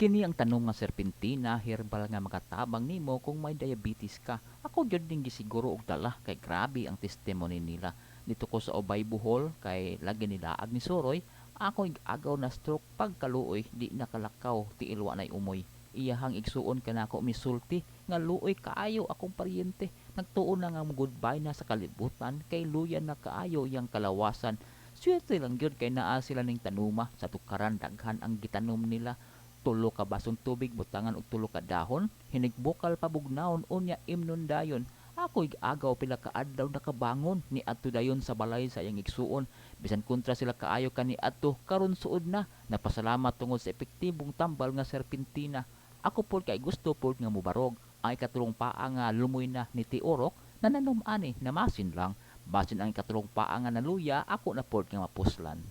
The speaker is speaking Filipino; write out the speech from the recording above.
Kini ang tanong nga serpentina herbal nga makatabang nimo kung may diabetes ka. Ako gyud ning gisiguro og dala kay grabe ang testimony nila. Dito ko sa Ubay Bohol kay lagi nila ag ni Suroy, ako agaw na stroke pagkaluoy di nakalakaw tiilwa nay umoy. Iyahang igsuon kanako misulti nga luoy kaayo akong paryente. Nagtuon na nga goodbye na sa kalibutan kay luyan na kaayo iyang kalawasan. Swerte lang gyud kay naa sila ning tanuma sa tukaran daghan ang gitanom nila. Tulo ka basong tubig butangan og tulo ka dahon, hinigbukal pabugnaon unya imnon dayon. Ako'y agaw pila ka adlaw nakabangon ni adto dayon sa balay sa iyang igsuon. Bisan kontra sila kaayo kani adto karon suod na. Napasalamat tungod sa epektibong tambal nga serpentina. Ako pod kay gusto pod nga mubarog. Ang ikatulong paa nga lumoy na ni Tiorok nananom ani namasin lang. Basin ang ikatulong paa nga naluya ako na pod nga mapuslan.